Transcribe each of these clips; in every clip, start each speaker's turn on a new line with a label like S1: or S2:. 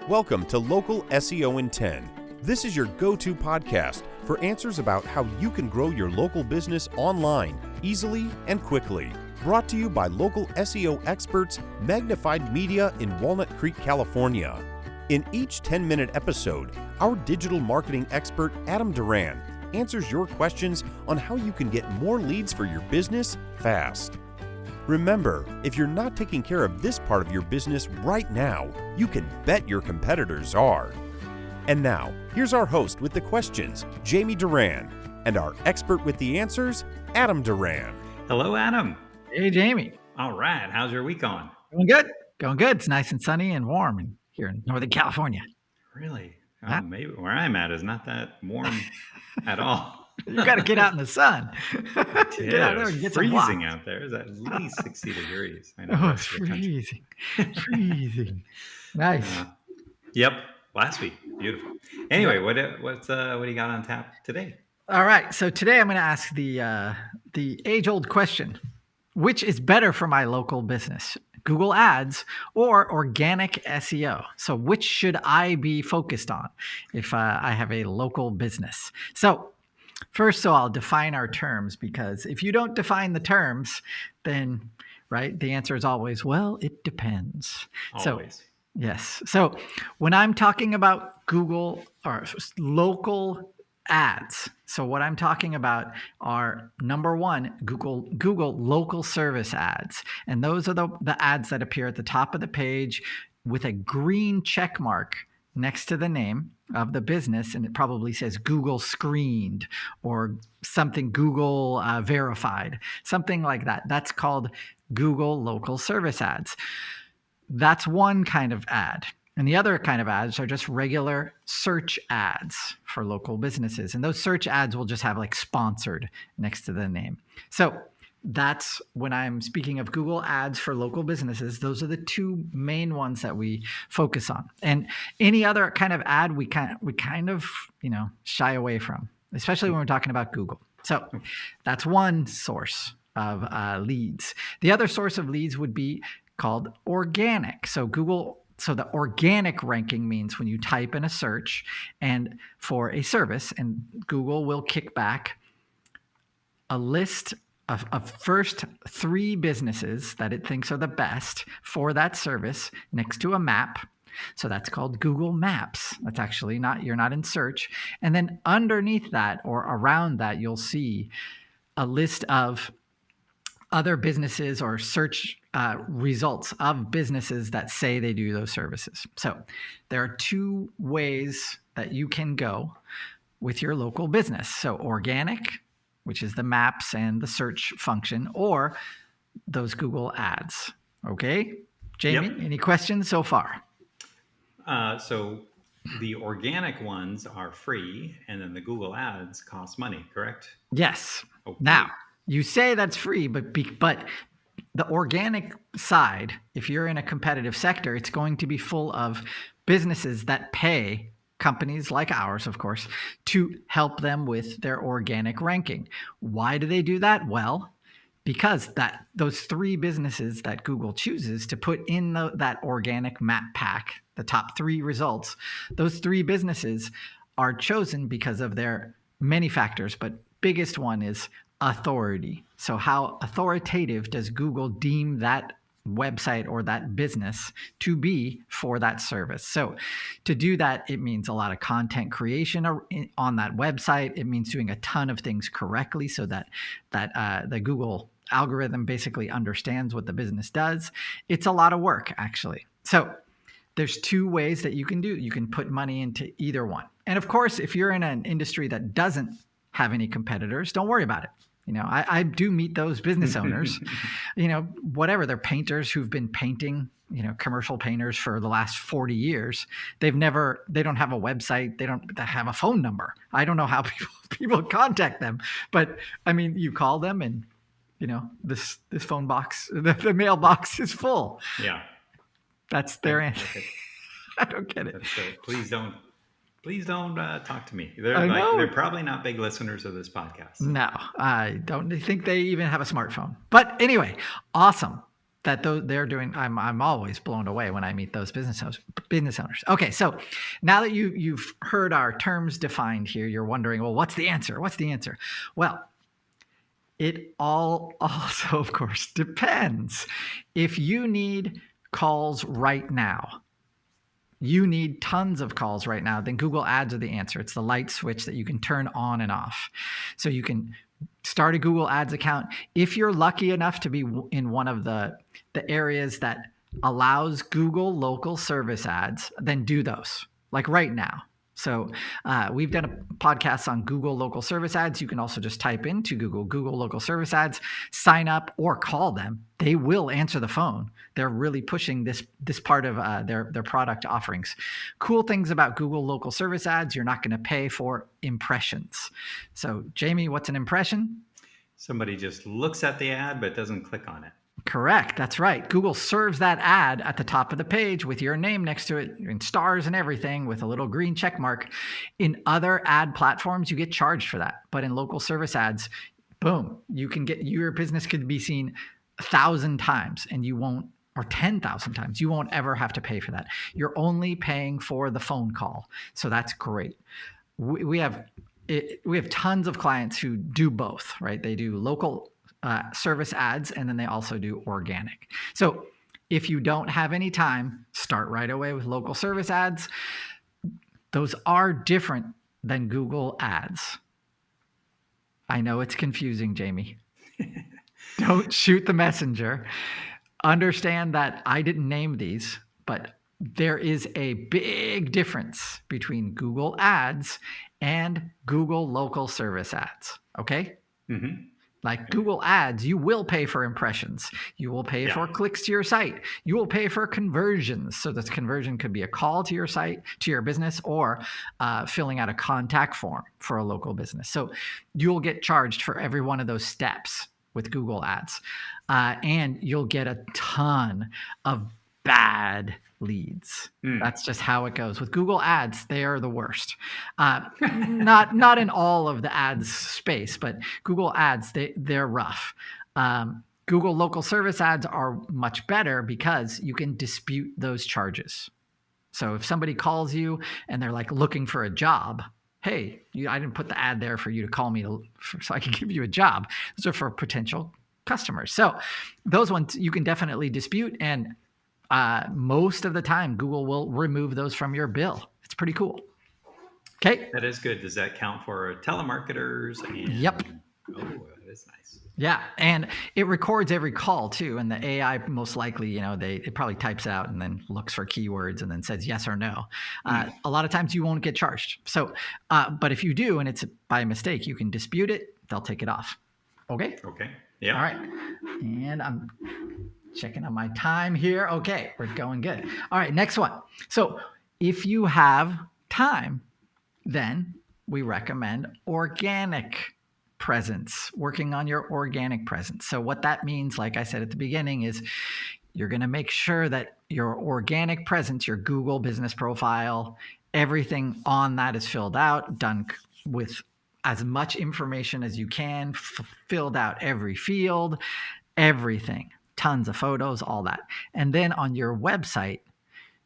S1: Welcome to Local SEO in 10. This is your go-to podcast for answers about how you can grow your local business online easily and quickly. Brought to you by local SEO experts Magnified Media in Walnut Creek, California. In each 10-minute episode, our digital marketing expert Adam Duran answers your questions on how you can get more leads for your business fast. Remember, if you're not taking care of this part of your business right now, you can bet your competitors are. And now, here's our host with the questions, Jamie Duran, and our expert with the answers, Adam Duran.
S2: Hello, Adam.
S3: Hey, Jamie.
S2: All right. How's your week going?
S3: Going good. Going good. It's nice and sunny and warm here in Northern California.
S2: Really?
S3: Yeah.
S2: Maybe where I'm at is not that warm at all.
S3: You got to get out in the sun.
S2: Get out there and get freezing out there. It's at least 60 degrees. I know.
S3: Oh, it's freezing. Freezing. Nice.
S2: Yep. Last week. Beautiful. Anyway, what do you got on tap today?
S3: All right. So today I'm going to ask the age-old question: which is better for my local business, Google Ads or organic SEO? So which should I be focused on if I have a local business? So first, I'll define our terms, because if you don't define the terms, then, right, the answer is always, well, it depends.
S2: Always.
S3: So, yes. So when I'm talking about Google or local ads, so what I'm talking about are, number one, Google local service ads. And those are the ads that appear at the top of the page with a green check mark next to the name of the business, and it probably says Google screened or something Google verified, something like that. That's called Google local service ads. That's one kind of ad. And the other kind of ads are just regular search ads for local businesses. And those search ads will just have like sponsored next to the name. So that's when I'm speaking of Google ads for local businesses. Those are the two main ones that we focus on. And any other kind of ad we kind of shy away from, especially when we're talking about Google. So that's one source of leads. The other source of leads would be called organic. So the organic ranking means when you type in a search and for a service, and Google will kick back a list of first three businesses that it thinks are the best for that service next to a map. So that's called Google Maps. That's actually you're not in search. And then underneath that or around that, you'll see a list of other businesses or search results of businesses that say they do those services. So there are two ways that you can go with your local business. So organic, which is the maps and the search function, or those Google ads. Okay, Jamie, Yep. Any questions so far?
S2: So the organic ones are free, and then the Google ads cost money, correct?
S3: Yes.
S2: Okay.
S3: Now, you say that's free, but the organic side, if you're in a competitive sector, it's going to be full of businesses that pay companies like ours, of course, to help them with their organic ranking. Why do they do that? Well, because those three businesses that Google chooses to put in that organic map pack, the top three results, those three businesses are chosen because of their many factors, but biggest one is authority. So how authoritative does Google deem that website or that business to be for that service? So to do that, it means a lot of content creation on that website. It means doing a ton of things correctly so that the Google algorithm basically understands what the business does. It's a lot of work, actually. So there's two ways that you can do. You can put money into either one. And of course, if you're in an industry that doesn't have any competitors, don't worry about it. I do meet those business owners, whatever, they're painters who've been painting, commercial painters for the last 40 years. They don't have a website. They don't have a phone number. I don't know how people contact them, but I mean, you call them and, this phone box, the mailbox is full.
S2: Yeah.
S3: That's their answer. I don't get it.
S2: Please don't talk to me. They're probably not big listeners of this podcast.
S3: No, I don't think they even have a smartphone. But anyway, awesome. they're doing. I'm always blown away when I meet those business owners. Okay, so now that you've heard our terms defined here, you're wondering, well, what's the answer? What's the answer? Well, it all also, of course, depends. If you need calls right now, you need tons of calls right now, then Google Ads are the answer. It's the light switch that you can turn on and off. So you can start a Google Ads account. If you're lucky enough to be in one of the areas that allows Google local service ads, then do those, like right now. So we've done a podcast on Google local service ads. You can also just type into Google local service ads, sign up or call them. They will answer the phone. They're really pushing this part of their product offerings. Cool things about Google local service ads, you're not going to pay for impressions. So Jamie, what's an impression?
S2: Somebody just looks at the ad but doesn't click on it.
S3: Correct. That's right. Google serves that ad at the top of the page with your name next to it and stars and everything with a little green check mark. In other ad platforms, you get charged for that. But in local service ads, boom, you can get your business could be seen 1,000 times and you won't, or 10,000 times. You won't ever have to pay for that. You're only paying for the phone call. So that's great. We have tons of clients who do both, right? They do local service ads, and then they also do organic. So if you don't have any time, start right away with local service ads. Those are different than Google ads. I know it's confusing, Jamie. Don't shoot the messenger. Understand that I didn't name these, but there is a big difference between Google ads and Google local service ads. Okay? Mm-hmm. Like Google ads, you will pay for impressions. You will pay for clicks to your site. You will pay for conversions. So this conversion could be a call to your site, to your business, or filling out a contact form for a local business. So you'll get charged for every one of those steps with Google ads. And you'll get a ton of bad leads. That's just how it goes. With Google ads, they are the worst. Not in all of the ads space, but Google ads, they're rough. Google local service ads are much better because you can dispute those charges. So if somebody calls you and they're like looking for a job, hey, I didn't put the ad there for you to call me so I can give you a job. Those are for potential customers. So those ones you can definitely dispute, and most of the time, Google will remove those from your bill. It's pretty cool. Okay.
S2: That is good. Does that count for telemarketers?
S3: Yep.
S2: Oh, that is nice.
S3: Yeah. And it records every call too. And the AI most likely, it probably types out and then looks for keywords and then says yes or no. A lot of times you won't get charged. So, but if you do, and it's by mistake, you can dispute it. They'll take it off. Okay.
S2: Okay. Yeah.
S3: All right. And I'm checking on my time here. Okay, we're going good. All right, next one. So if you have time, then we recommend organic presence, working on your organic presence. So what that means, like I said at the beginning, is you're going to make sure that your organic presence, your Google business profile, everything on that is filled out, done with as much information as you can, filled out every field, everything. Tons of photos, all that. And then on your website,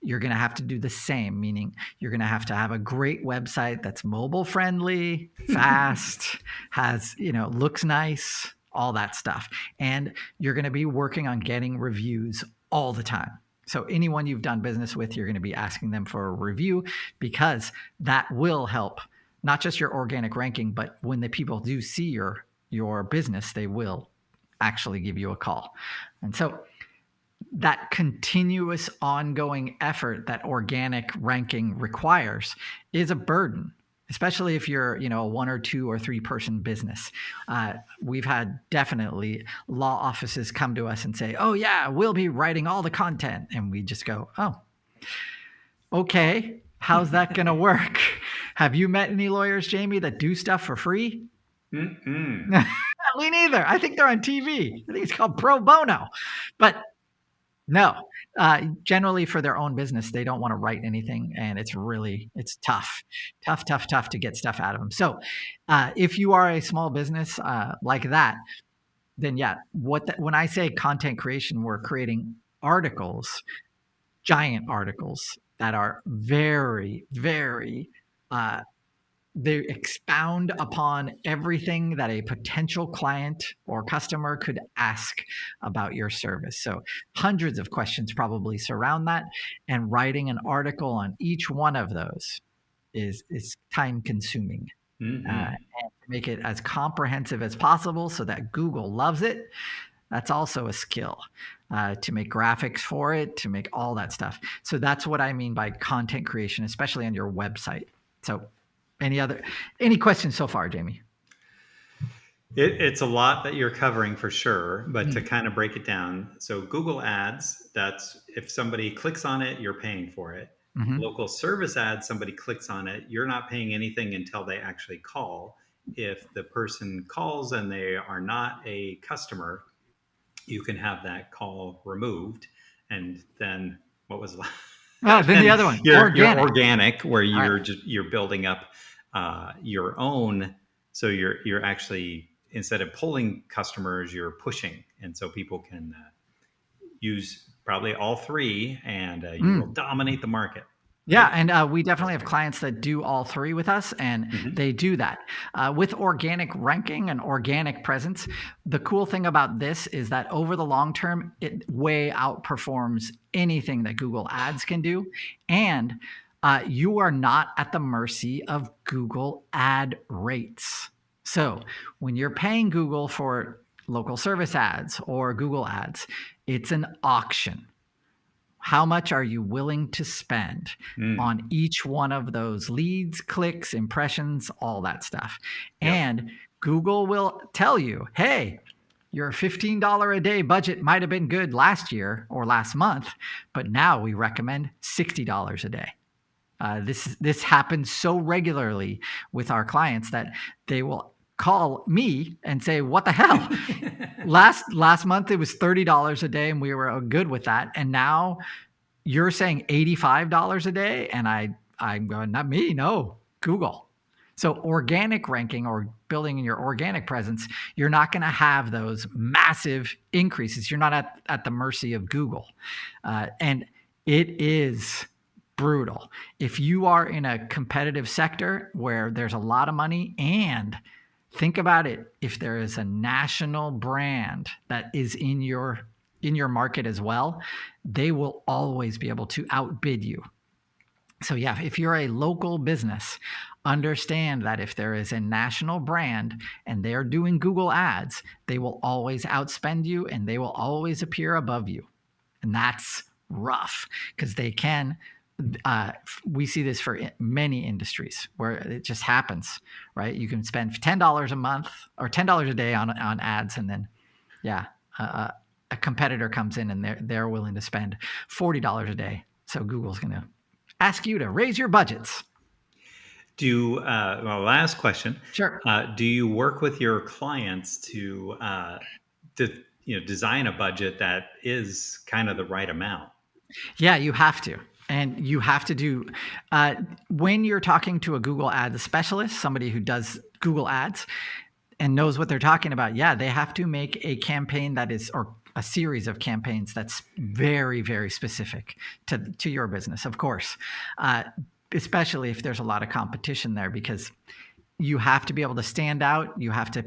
S3: you're going to have to do the same, meaning you're going to have a great website that's mobile friendly, fast, has, looks nice, all that stuff. And you're going to be working on getting reviews all the time. So anyone you've done business with, you're going to be asking them for a review, because that will help not just your organic ranking, but when the people do see your business, they will actually give you a call. And so that continuous ongoing effort that organic ranking requires is a burden, especially if you're, a 1 or 2 or 3 person business. We've had definitely law offices come to us and say, oh yeah, we'll be writing all the content. And we just go, oh, okay, how's that going to work? Have you met any lawyers, Jamie, that do stuff for free? Me neither. I think they're on TV. I think it's called pro bono. But no, generally for their own business, they don't want to write anything. And it's tough to get stuff out of them. So if you are a small business like that, then yeah, when I say content creation, we're creating articles, giant articles that are very, very, they expound upon everything that a potential client or customer could ask about your service. So hundreds of questions probably surround that, and writing an article on each one of those is time consuming. And to make it as comprehensive as possible so that Google loves it, that's also a skill. To make graphics for it, to make all that stuff. So that's what I mean by content creation, especially on your website. So any questions so far, Jamie?
S2: It's a lot that you're covering for sure, but to kind of break it down, so Google Ads, that's if somebody clicks on it, you're paying for it. Local service ads, somebody clicks on it, you're not paying anything until they actually call. If the person calls and they are not a customer, you can have that call removed. And then what was last?
S3: Then the other one,
S2: you're organic, where you're
S3: right.
S2: you're building up your own. So you're actually, instead of pulling customers, you're pushing, and so people can use probably all three, and you will dominate the market.
S3: Yeah, and we definitely have clients that do all three with us, and they do that. With organic ranking and organic presence, the cool thing about this is that over the long term, it way outperforms anything that Google Ads can do. And you are not at the mercy of Google ad rates. So when you're paying Google for local service ads or Google Ads, it's an auction. How much are you willing to spend on each one of those leads, clicks, impressions, all that stuff? Yep. And Google will tell you, hey, your $15 a day budget might have been good last year or last month, but now we recommend $60 a day. This happens so regularly with our clients that they will call me and say, what the hell? last month it was $30 a day and we were good with that. And now you're saying $85 a day. And I'm going, not me, no, Google. So organic ranking or building in your organic presence, you're not going to have those massive increases. You're not at the mercy of Google. And it is brutal. If you are in a competitive sector where there's a lot of money, and think about it, if there is a national brand that is in your market as well, they will always be able to outbid you. So yeah, if you're a local business, understand that if there is a national brand and they're doing Google Ads, they will always outspend you and they will always appear above you. And that's rough because they can. We see this for many industries where it just happens, right? You can spend $10 a month or $10 a day on ads, and then, a competitor comes in and they're willing to spend $40 a day. So Google's going to ask you to raise your budgets.
S2: Last question.
S3: Sure.
S2: Do you work with your clients to design a budget that is kind of the right amount?
S3: Yeah, you have to. And you have to do, when you're talking to a Google Ads specialist, somebody who does Google Ads and knows what they're talking about, they have to make a campaign that is, or a series of campaigns that's very, very specific to your business, of course, especially if there's a lot of competition there, because you have to be able to stand out. You have to,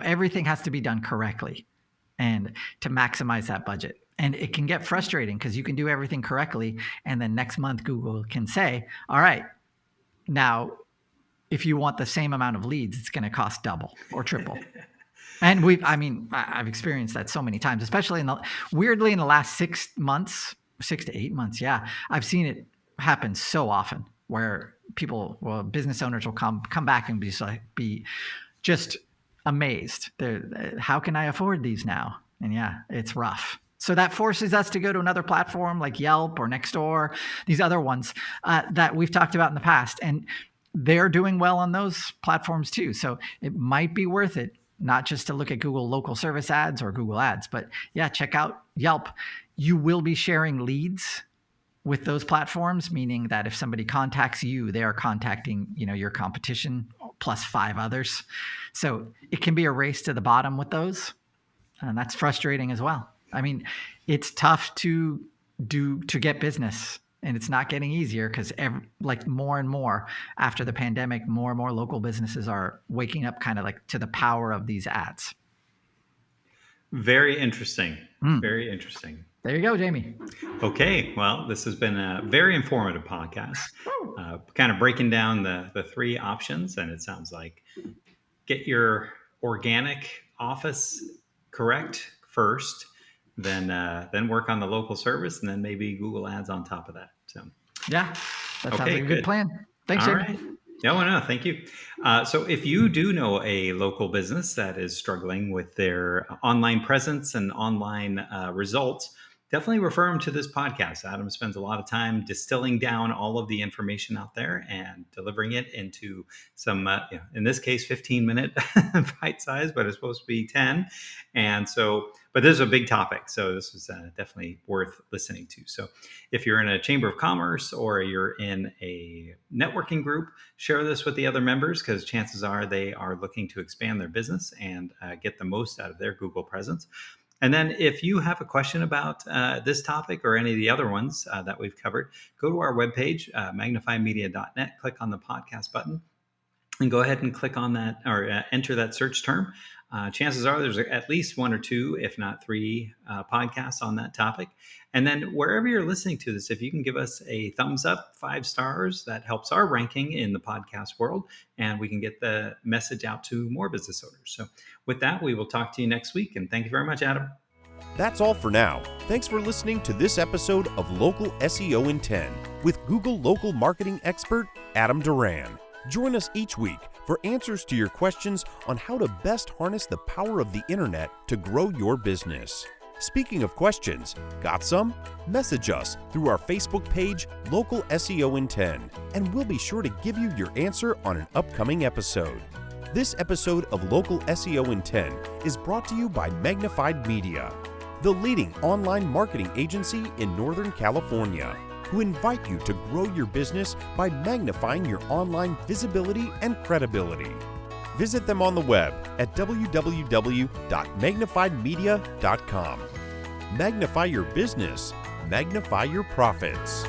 S3: everything has to be done correctly and to maximize that budget. And it can get frustrating because you can do everything correctly. And then next month, Google can say, all right, now, if you want the same amount of leads, it's going to cost double or triple. And I've experienced that so many times, especially weirdly in the last 6 to 8 months. Yeah. I've seen it happen so often where business owners will come back and be just amazed. How can I afford these now? And it's rough. So that forces us to go to another platform like Yelp or Nextdoor, these other ones that we've talked about in the past. And they're doing well on those platforms too. So it might be worth it, not just to look at Google local service ads or Google Ads, but check out Yelp. You will be sharing leads with those platforms, meaning that if somebody contacts you, they are contacting, your competition plus 5 others. So it can be a race to the bottom with those. And that's frustrating as well. I mean, it's tough to get business, and it's not getting easier because like more and more after the pandemic, more and more local businesses are waking up kind of like to the power of these ads.
S2: Very interesting. Very interesting.
S3: There you go, Jamie.
S2: Okay. Well, this has been a very informative podcast, kind of breaking down the three options. And it sounds like get your organic office correct first, then work on the local service, and then maybe Google Ads on top of that. So
S3: yeah, that sounds like a good plan. Thanks,
S2: All
S3: Jamie.
S2: right. No, thank you. So if you do know a local business that is struggling with their online presence and online results, definitely refer them to this podcast. Adam spends a lot of time distilling down all of the information out there and delivering it into some, in this case, 15-minute bite size, but it's supposed to be 10. And so, but this is a big topic. So this was definitely worth listening to. So if you're in a chamber of commerce or you're in a networking group, share this with the other members because chances are they are looking to expand their business and get the most out of their Google presence. And then if you have a question about this topic or any of the other ones that we've covered, go to our webpage, magnifiedmedia.net, click on the podcast button, and go ahead and click on that or enter that search term. Chances are there's at least one or two, if not three, podcasts on that topic. And then wherever you're listening to this, if you can give us a thumbs up, 5 stars, that helps our ranking in the podcast world, and we can get the message out to more business owners. So with that, we will talk to you next week. And thank you very much, Adam.
S1: That's all for now. Thanks for listening to this episode of Local SEO in 10 with Google local marketing expert Adam Duran. Join us each week for answers to your questions on how to best harness the power of the internet to grow your business. Speaking of questions, got some? Message us through our Facebook page, Local SEO in 10, and we'll be sure to give you your answer on an upcoming episode. This episode of Local SEO in 10 is brought to you by Magnified Media, the leading online marketing agency in Northern California, who invite you to grow your business by magnifying your online visibility and credibility. Visit them on the web at www.magnifiedmedia.com. Magnify your business, magnify your profits.